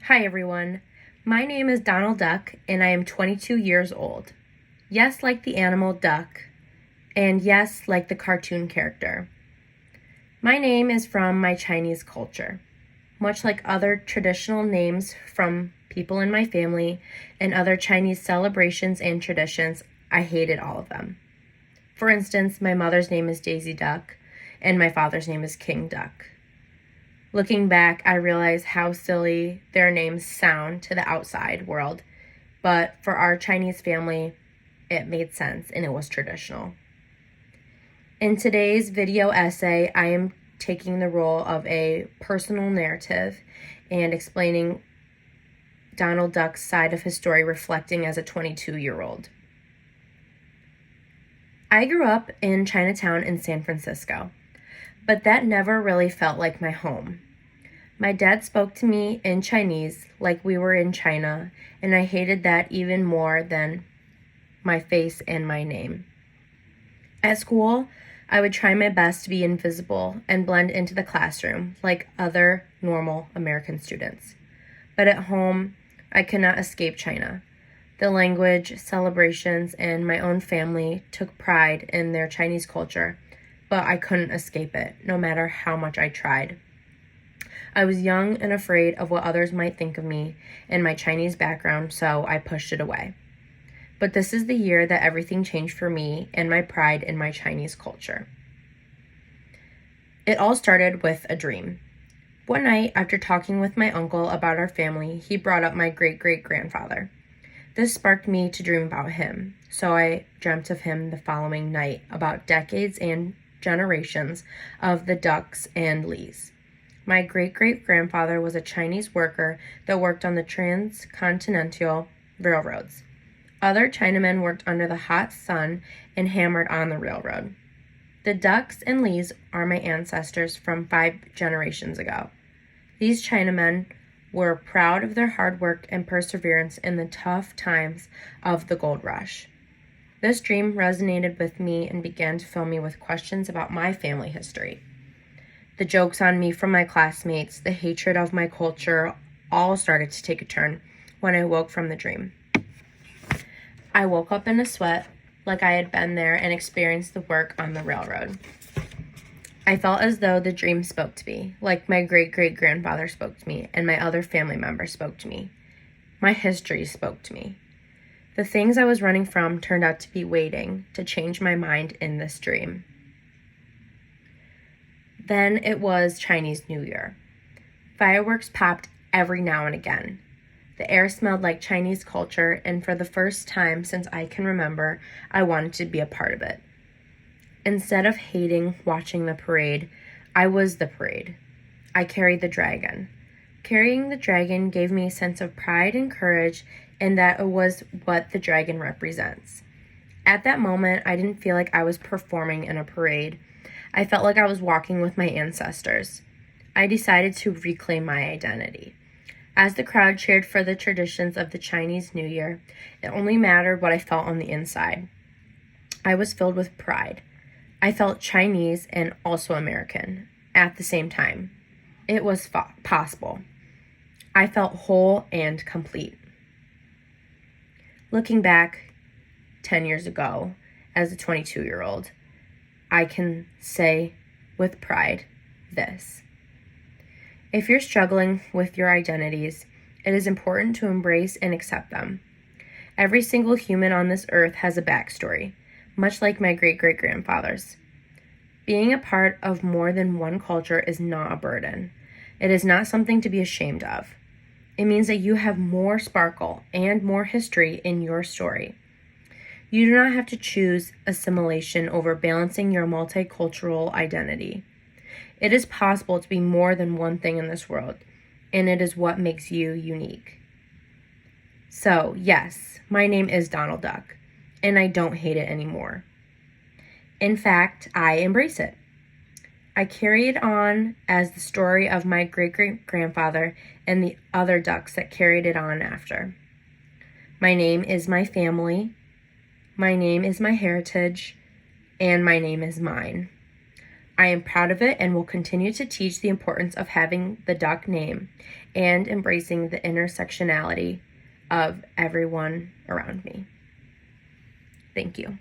Hi everyone, my name is Donald Duck and I am 22 years old. Yes, like the animal duck, and yes, like the cartoon character. My name is from my Chinese culture. Much like other traditional names from people in my family and other Chinese celebrations and traditions, I hated all of them. For instance, my mother's name is Daisy Duck and my father's name is King Duck. Looking back, I realize how silly their names sound to the outside world, but for our Chinese family, it made sense and it was traditional. In today's video essay, I am taking the role of a personal narrative and explaining Donald Duck's side of his story, reflecting as a 22-year-old. I grew up in Chinatown in San Francisco, but that never really felt like my home. My dad spoke to me in Chinese like we were in China, and I hated that even more than my face and my name. At school, I would try my best to be invisible and blend into the classroom like other normal American students. But at home, I could not escape China. The language, celebrations, and my own family took pride in their Chinese culture, but I couldn't escape it, no matter how much I tried. I was young and afraid of what others might think of me and my Chinese background, so I pushed it away. But this is the year that everything changed for me and my pride in my Chinese culture. It all started with a dream. One night, after talking with my uncle about our family, he brought up my great-great-grandfather. This sparked me to dream about him, so I dreamt of him the following night about decades and generations of the Ducks and Lees. My great-great-grandfather was a Chinese worker that worked on the transcontinental railroads. Other Chinamen worked under the hot sun and hammered on the railroad. The Ducks and Lees are my ancestors from 5 generations ago. These Chinamen were proud of their hard work and perseverance in the tough times of the gold rush. This dream resonated with me and began to fill me with questions about my family history. The jokes on me from my classmates, the hatred of my culture, all started to take a turn when I woke from the dream. I woke up in a sweat, like I had been there and experienced the work on the railroad. I felt as though the dream spoke to me, like my great-great-grandfather spoke to me and my other family members spoke to me. My history spoke to me. The things I was running from turned out to be waiting to change my mind in this dream. Then it was Chinese New Year. Fireworks popped every now and again. The air smelled like Chinese culture, and for the first time since I can remember, I wanted to be a part of it. Instead of hating watching the parade, I was the parade. I carried the dragon. Carrying the dragon gave me a sense of pride and courage, and that it was what the dragon represents. At that moment, I didn't feel like I was performing in a parade. I felt like I was walking with my ancestors. I decided to reclaim my identity. As the crowd cheered for the traditions of the Chinese New Year, it only mattered what I felt on the inside. I was filled with pride. I felt Chinese and also American at the same time. It was possible. I felt whole and complete. Looking back 10 years ago as a 22-year-old, I can say with pride this. If you're struggling with your identities, it is important to embrace and accept them. Every single human on this earth has a backstory, much like my great-great-grandfather's. Being a part of more than one culture is not a burden. It is not something to be ashamed of. It means that you have more sparkle and more history in your story. You do not have to choose assimilation over balancing your multicultural identity. It is possible to be more than one thing in this world, and it is what makes you unique. So, yes, my name is Donald Duck, and I don't hate it anymore. In fact, I embrace it. I carry it on as the story of my great-great-grandfather and the other ducks that carried it on after. My name is my family. My name is my heritage, and my name is mine. I am proud of it and will continue to teach the importance of having the Duck name and embracing the intersectionality of everyone around me. Thank you.